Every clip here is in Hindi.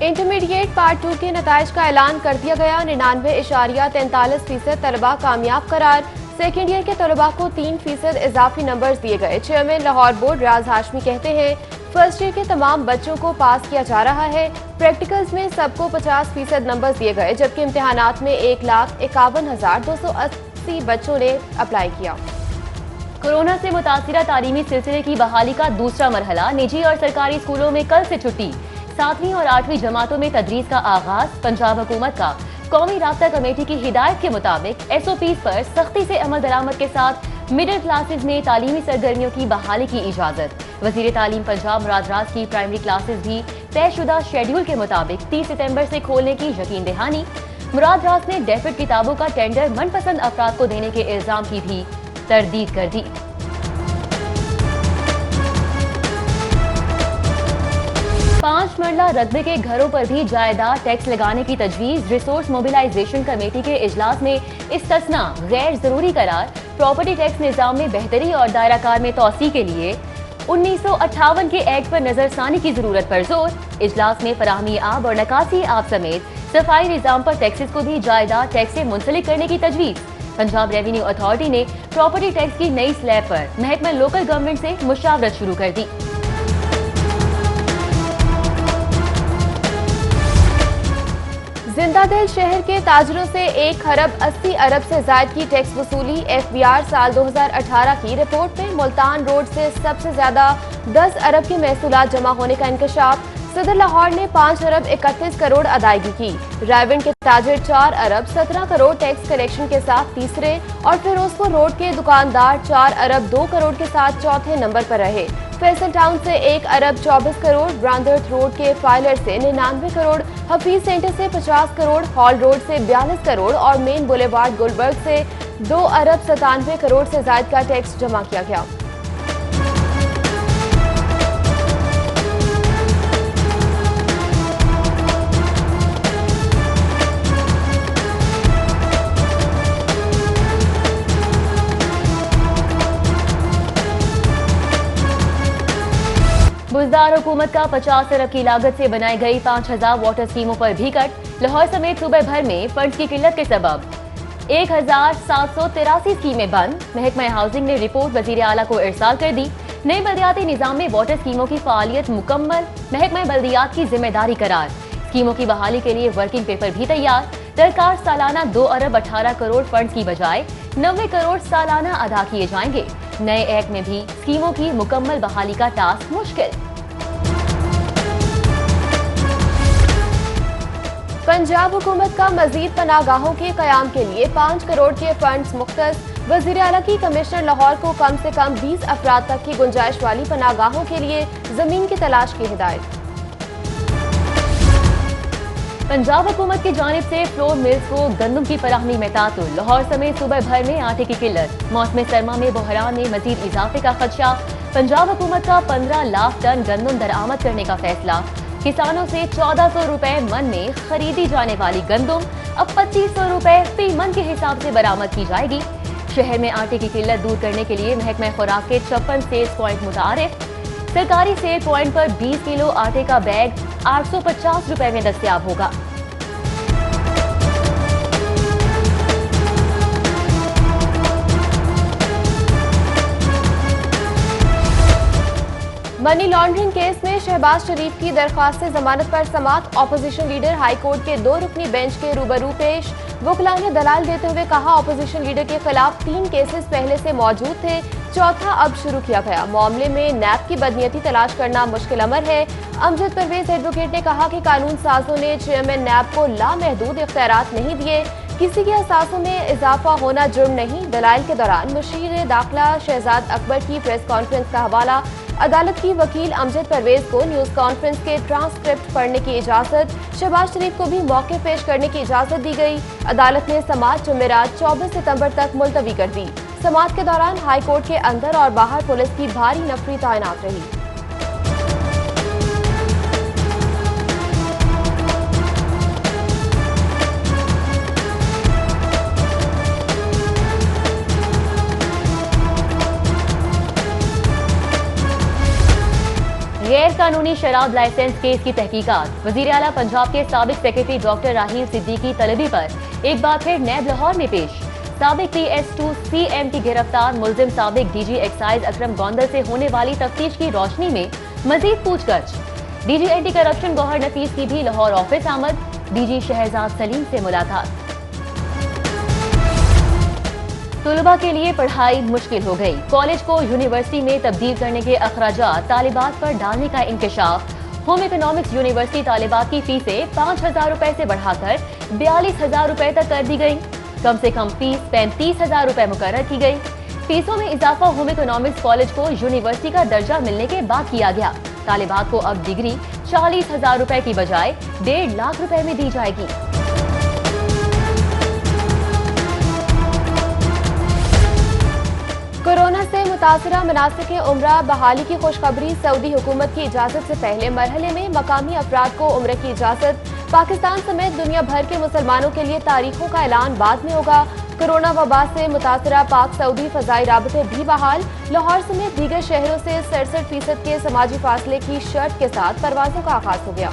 इंटरमीडिएट पार्ट 2 के नताइज का ऐलान कर दिया गया। 99.43% तलबा कामयाब करार। सेकेंड ईयर के तलबा को 3% इजाफी नंबर दिए गए। चेयरमैन लाहौर बोर्ड रियाज हाशमी कहते हैं फर्स्ट ईयर के तमाम बच्चों को पास किया जा रहा है। प्रैक्टिकल्स में सबको 50% नंबर दिए गए, जबकि इम्तिहानात में 1,51,280 बच्चों ने अप्लाई किया। कोरोना से मुतासिरा तालीमी सिलसिले की बहाली का दूसरा मरहला। निजी और सरकारी स्कूलों में कल से छुट्टी। 7वीं और 8वीं जमातों में तदरीस का आगाज। पंजाब हुकूमत का कौमी राब्ता कमेटी की हिदायत के मुताबिक SOPs पर सख्ती से अमल दरामद के साथ मिडिल क्लासेस में तालीमी सरगर्मियों की बहाली की इजाजत। वजीर तालीम पंजाब मुराद राज की प्राइमरी क्लासेस भी तयशुदा शेड्यूल के मुताबिक 30 सितंबर से खोलने की यकीन दहानी। मुराद राज ने डेफिड किताबों का टेंडर मनपसंद अफराद को देने के इल्जाम की भी तरदीद कर दी। पांच मरला रकबे के घरों पर भी जायदाद टैक्स लगाने की तजवीज। रिसोर्स मोबिलाइजेशन कमेटी के इजलास में इस्तिस्ना गैर जरूरी करार। प्रॉपर्टी टैक्स निजाम में बेहतरी और दायराकार में तोसी के लिए 1958 के एक्ट पर नजरसानी की जरूरत पर जोर। इजलास में फराहमी आब और नकासी आब समेत सफाई निजाम पर टैक्सेस को भी जायदाद टैक्स से मुंसलिक करने की तजवीज। पंजाब रेवेन्यू अथॉरिटी ने प्रॉपर्टी टैक्स की नई स्लैब पर महकमा लोकल गवर्नमेंट से मुशावरत शुरू कर दी। जिंदादिल शहर के ताजरों से 1,80 अरब से जायद की टैक्स वसूली। FBR साल 2018 की रिपोर्ट में मुल्तान रोड से सबसे ज्यादा 10 अरब के महसूलात जमा होने का इंकशाफ। सदर लाहौर ने 5 अरब 31 करोड़ अदायगी की। रायविंड के ताजिर 4 अरब 17 करोड़ टैक्स कलेक्शन के साथ तीसरे और फिरोजपुर रोड के दुकानदार 4 अरब 2 करोड़ के साथ चौथे नंबर पर रहे। फैसल टाउन से 1 अरब 24 करोड़, ब्रांदर्थ रोड के फाइलर से 99 करोड़, हफीज सेंटर से 50 करोड़, हॉल रोड से 42 करोड़ और मेन बुलेवार्ड गुलबर्ग से 2 अरब 97 करोड़ से ज्यादा का टैक्स जमा किया गया। बुजदार हुकूमत का 50 अरब की लागत से बनाई गई 5000 वाटर स्कीमों पर भी कट। लाहौर समेत सूबे भर में फंड की किल्लत के सबब 1783 स्कीमें बंद। महकमा हाउसिंग ने रिपोर्ट वजीर आला को इरसाल कर दी। नए बल्दियाती निजाम में वाटर स्कीमों की फालियत मुकम्मल। महकमा बल्दियात की जिम्मेदारी करार। स्कीमों की बहाली के लिए वर्किंग पेपर भी तैयार। दरकार सालाना 2 अरब 18 करोड़ फंड की बजाय 90 करोड़ सालाना अदा किए जाएंगे। नए एक्ट में भी स्कीमों की मुकम्मल बहाली का टास्क मुश्किल। पंजाब हुकूमत का मजीद पनागाहों के कयाम के लिए 5 करोड़ के फंड्स मुख्तस। वजीर आला की कमिश्नर लाहौर को कम से कम 20 अफराद तक की गुंजाइश वाली पनागाहों के लिए जमीन की तलाश की हिदायत। पंजाब हुकूमत की जानिब से फ्लोर मिल्स को गंदम की फराहमी में तातुल। लाहौर समेत सूबे भर में आटे की किल्लत। मौसम सरमा में बहरान में मजीद इजाफे का खदशा। पंजाब हुकूमत का 15 लाख टन गंदम दरामद करने का फैसला। किसानों से 1400 रुपए मन में खरीदी जाने वाली गंदम अब 2500 रुपए फी मन के हिसाब से बरामद की जाएगी। शहर में आटे की किल्लत दूर करने के लिए महकमा खुराक के 56 सेल्स पॉइंट मुतारिफ। सरकारी सेल पॉइंट पर 20 किलो आटे का बैग 850 रुपए में दस्तयाब होगा। मनी लॉन्ड्रिंग केस में शहबाज शरीफ की दरख्वास्त से जमानत पर समाअत। ऑपोजिशन लीडर हाई कोर्ट के 2 रुकनी बेंच के रूबरू पेश। वकला ने दलाल देते हुए कहा ऑपोजिशन लीडर के खिलाफ 3 केसेस पहले से मौजूद थे, चौथा अब शुरू किया गया। मामले में नैब की बदनीयती तलाश करना मुश्किल अमर है। अमजद परवेज एडवोकेट ने कहा कि कानून साजों ने चेयरमैन नैब को लामहदूद इख्तियारात नहीं दिए। किसी के असासों में इजाफा होना जुर्म नहीं। दलाइल के दौरान मुशीर दाखिला शहजाद अकबर की प्रेस कॉन्फ्रेंस का हवाला। अदालत की वकील अमजद परवेज को न्यूज कॉन्फ्रेंस के ट्रांसक्रिप्ट पढ़ने की इजाजत। शहबाज शरीफ को भी मौके पेश करने की इजाजत दी गई। अदालत ने समाअत जुमेरात 24 सितंबर तक मुलतवी कर दी। समाअत के दौरान हाई कोर्ट के अंदर और बाहर पुलिस की भारी नफरी तैनात रही। गैर कानूनी शराब लाइसेंस केस की तहकीकात। वजीर आला पंजाब के साबिक सेक्रेटरी डॉक्टर राहील सिद्दीकी तलबी पर एक बार फिर नैब लाहौर में पेश। साबिक PS2 CMT गिरफ्तार मुलजिम साबिक DG एक्साइज अकरम गोंदल से होने वाली तफ्तीश की रोशनी में मजीद पूछताछ। DG एंटी करप्शन गौहर नफीस की भी लाहौर ऑफिस आमद। DG शहजाद सलीम से मुलाकात। तलबा के लिए पढ़ाई मुश्किल हो गई। कॉलेज को यूनिवर्सिटी में तब्दील करने के अखराजात तालिबात पर डालने का इंकशाफ। होम इकोनॉमिक्स यूनिवर्सिटी तालिबात की फीसें 5,000 रुपए से बढ़ाकर 42,000 रुपए तक कर दी गई। कम से कम फीस 35,000 रुपए मुकर्रर की गई। फीसों में इजाफा होम इकोनॉमिक्स कॉलेज को यूनिवर्सिटी का दर्जा मिलने के बाद किया गया। तालिबात को अब डिग्री 40,000 रुपए की बजाय 1.5 लाख रुपए में दी जाएगी। कोरोना से मुतासरा मनासिक उम्रा बहाली की खुशखबरी। सऊदी हुकूमत की इजाजत से पहले मरहले में मकामी अफराद को उम्र की इजाजत। पाकिस्तान समेत दुनिया भर के मुसलमानों के लिए तारीखों का ऐलान बाद में होगा। कोरोना वबा से मुतासरा पाक सऊदी फजाई राबते भी बहाल। लाहौर समेत दीगर शहरों से 67% के समाजी फासले की शर्त के साथ परवाजों का आगाज हो गया।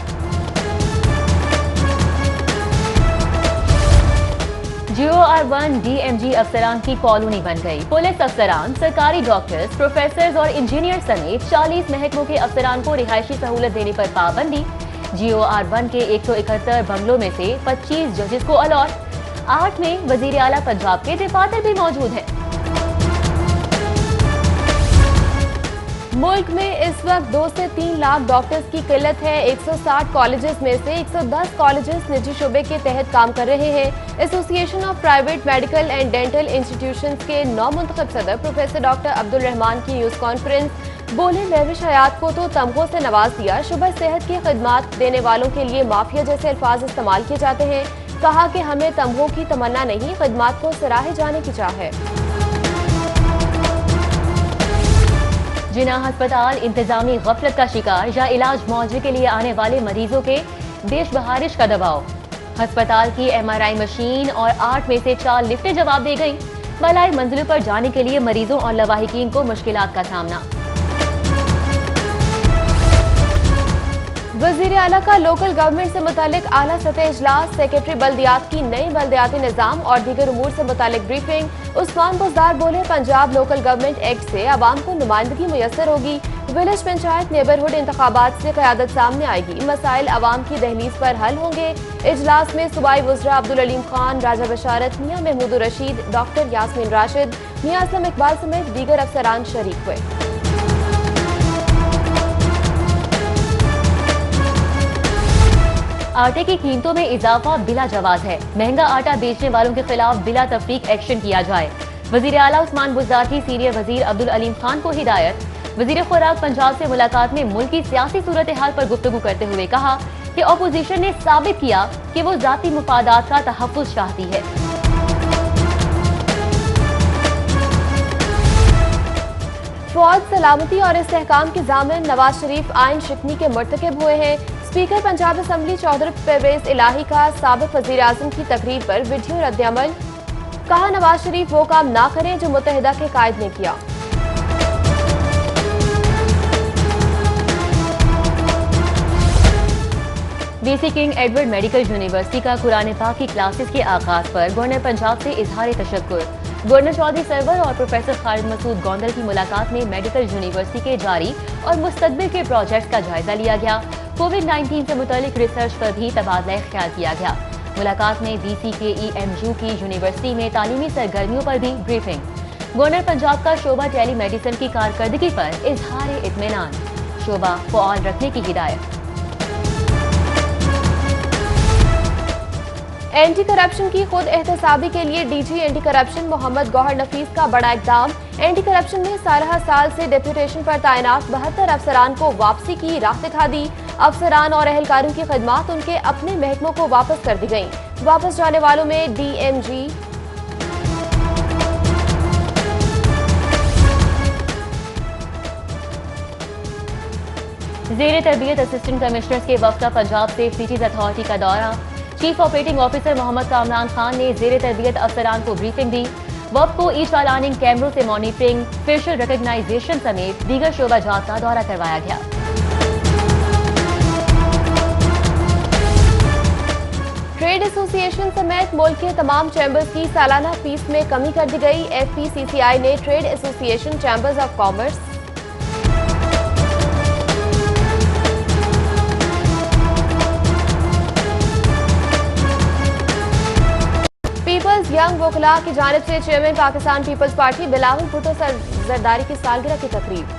GOR1 DMG अफसरान की कॉलोनी बन गई। पुलिस अफसरान, सरकारी डॉक्टर्स, प्रोफेसर और इंजीनियर समेत 40 महकमों के अफसरान को रिहायशी सहूलत देने पर पाबंदी। GOR1 के 171 बंगलों में से 25 जजेस को अलॉट। 8 में वजीर आला पंजाब के दफातर भी मौजूद हैं। मुल्क में इस वक्त 2 से 3 लाख डॉक्टर्स की किल्लत है। 160 कॉलेजेस में से 110 कॉलेजेस निजी शोबे के तहत काम कर रहे हैं। Association of private medical and dental institutions के नौमुंतखब सदर प्रोफेसर डॉक्टर अब्दुल रहमान की न्यूज कॉन्फ्रेंस। बोले, लहविश हयात को तो तमगों से नवाज दिया, शुबह सेहत की खिदमत देने वालों के लिए माफिया जैसे अल्फाज इस्तेमाल किए जाते हैं। कहा कि हमें तमगों की तमन्ना नहीं, खिदमत को सराहे जाने की चाह है। जिन्ना अस्पताल इंतजामी गफलत का शिकार या इलाज मुआवजे के लिए आने वाले मरीजों के देश बहारिश का दबाव। अस्पताल की MRI मशीन और 8 में से 4 लिफ्टें जवाब दे गईं। बलाई मंजिलों पर जाने के लिए मरीजों और लवाहिकीन को मुश्किलात का सामना। वजीर आला का लोकल गवर्नमेंट से मुतालिक आला सतह इजलास। सेक्रेटरी बल्दियात की नई बल्दियाती निज़ाम और दीगर उमूर से मुतालिक ब्रीफिंग। उस्मान बुज़दार बोले, पंजाब लोकल गवर्नमेंट एक्ट से आवाम को नुमाइंदगी मुयसर होगी। विलेज पंचायत नेबरहुड इंतखाबात से क़यादत सामने आएगी। मसाइल आवाम की दहलीज पर हल होंगे। इजलास में सूबाई वज़रा अब्दुल अलीम खान, राजा बशारत, मियां महमूद रशीद, डॉक्टर यास्मीन राशिद, मियां असलम इकबाल समेत दीगर अफसरान शरीक हुए। आटे की कीमतों में इजाफा बिला जवाज है। महंगा आटा बेचने वालों के खिलाफ बिला तफरीक एक्शन किया जाए। वजीर आला उस्मान बुज़दार की सीनियर वजीर अब्दुल अलीम खान को हिदायत। वजीर खुराक पंजाब से मुलाकात में मुल्क की सियासी सूरत हाल पर गुफ्तगू करते हुए कहा कि अपोजिशन ने साबित किया कि वो जाती मुफादात का तहफ़्फ़ुज़ चाहती है। फौज, सलामती और इस्तेहकाम के ज़ामिन नवाज शरीफ आइन शिकनी के मुर्तकिब हुए हैं। स्पीकर पंजाब असम्बली चौधरी परवेज इलाही का साबिक वज़ीर आज़म की तकरीर पर वीडियो रद्द-ए-अमल। कहा, नवाज शरीफ वो काम ना करें जो मुत्तहिदा के कायद ने किया। DC king Edward medical university का कुरान पाक की क्लासेस के आगाज पर गवर्नर पंजाब से इजहार तशक्कुर। गवर्नर चौधरी सरवर और प्रोफेसर खालिद मसूद गोंदल की मुलाकात में मेडिकल यूनिवर्सिटी के जारी और मुस्तकबिल के प्रोजेक्ट का जायजा लिया गया। कोविड-19 से मुतालिक रिसर्च पर भी तबादला ख्याल किया गया। मुलाकात में DC के EMU की यूनिवर्सिटी में तालीमी सरगर्मियों पर भी ब्रीफिंग। गवर्नर पंजाब का शोबा टेली मेडिसिन की कारकर्दगी पर इजहार इत्मीनान। शोबा फ़आल रखने की हिदायत। एंटी करप्शन की खुद एहतसाबी के लिए DG anti corruption Mohammad Gohar Nafees का बड़ा इकदाम। एंटी करप्शन ने 12 साल से डेप्यूटेशन पर तैनात 72 अफसरान को वापसी की राह दिखा दी। अफसरान और एहलकारों की खिदमत उनके अपने महकमों को वापस कर दी गयी। वापस जाने वालों में DMG, ज़ेरे तरबियत असिस्टेंट कमिश्नर्स के वफ़द का पंजाब सेफ सिटीज अथॉरिटी का दौरा। Chief operating officer Mohammad Kamran Khan ने ज़ेरे तरबियत अफसरान को ब्रीफिंग दी। वफ़द को ई चालानिंग कैमरों से मॉनिटरिंग, फेशियल रिकग्नाइजेशन समेत दीगर शोबा जात का दौरा करवाया गया। ट्रेड एसोसिएशन समेत मुल्क के तमाम चैम्बर्स की सालाना फीस में कमी कर दी गई। FPCCI ने trade association chambers of commerce, people's young वकला की जानिब से चेयरमैन पाकिस्तान पीपल्स पार्टी बिलावल भुट्टो जरदारी की सालगिरह की तकरीब।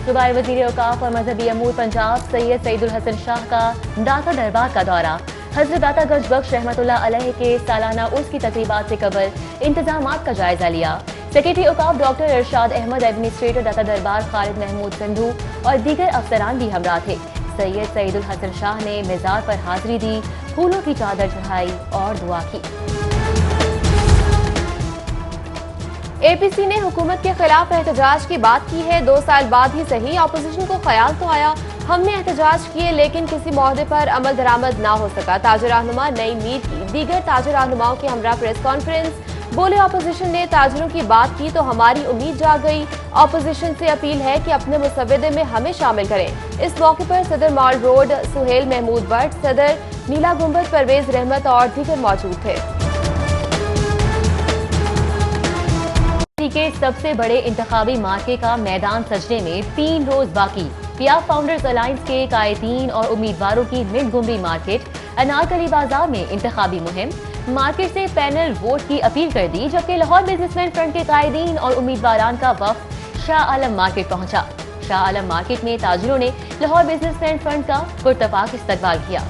सूबाई वजीर औकाफ और मजहबी अमूर पंजाब सैयद सईदुल हसन शाह का दाता दरबार का दौरा। हजरत दाता गंज बख्श रहमतुल्लाह अलैह के सालाना उर्स की तकरीबात से कबल इंतजामात का जायजा लिया। सेक्रेटरी औकाफ डॉक्टर इरशाद अहमद, एडमिनिस्ट्रेटर दाता दरबार खालिद महमूद सिंधु और दीगर अफसरान भी हमरा थे। सैयद सईदुल हसन शाह ने मिज़ार पर हाजिरी दी, फूलों की चादर चढ़ाई और दुआ की। APC ने हुकूमत के खिलाफ एहतजाज की बात की है। 2 साल बाद ही सही, अपोजिशन को ख्याल तो आया, हमने एहतजाज किए लेकिन किसी मौहदे पर अमल दरामद ना हो सका। ताजर रहनुमा नई मीर की दीगर ताजर रहनुमाओं के हमरा प्रेस कॉन्फ्रेंस, बोले अपोजिशन ने ताजरों की बात की तो हमारी उम्मीद जाग गई। अपोजिशन से अपील है कि अपने मुसव्वदे में हमें शामिल करें। इस मौके पर सदर मॉल रोड सुहेल महमूद भट्ट, सदर नीला गुंबद परवेज रहमत और दीगर मौजूद थे। के सबसे बड़े इंतखाबी मार्के का मैदान सजने में 3 रोज बाकी। पियाफ फाउंडर्स अलायंस के कायदीन और उम्मीदवारों की मिंट गुमरी मार्केट, अनारकली बाजार में इंतखाबी मुहिम। मार्केट से पैनल वोट की अपील कर दी, जबकि लाहौर बिजनेसमैन फ्रंट के कायदीन और उम्मीदवारान का वफ्द शाह आलम मार्केट पहुंचा। शाह आलम मार्केट में ताजिरों ने लाहौर बिजनेसमैन फ्रंट का पुरतफाक इस्तकबाल किया।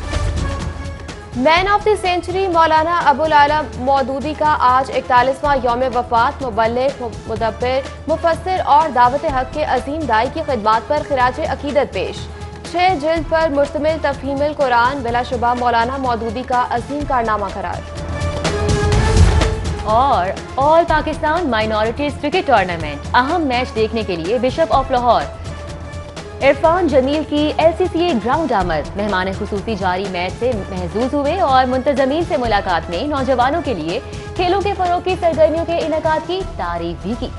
Man of the century Maulana Abul आला मौदूदी का आज 41वां यौम वफात। मुबल्लिग, मुदब्बिर, मुफस्सिर और दावत हक के अजीम दाई की खिदमात पर खिराज अकीदत पेश। 6 जिल्द पर मुश्तमिल तफहीमुल कुरान बिलाशुबा मौलाना मौदूदी का अजीम कारनामा करार। और all Pakistan minorities cricket tournament, अहम मैच देखने के लिए बिशप ऑफ लाहौर इरफान जमील की LCCA ग्राउंड आमद। मेहमान खुसूसी जारी मैच से महजूज हुए और मुंतजमीन से मुलाकात में नौजवानों के लिए खेलों के फरोग की सरगर्मियों के इनेकाद की तारीफ भी की।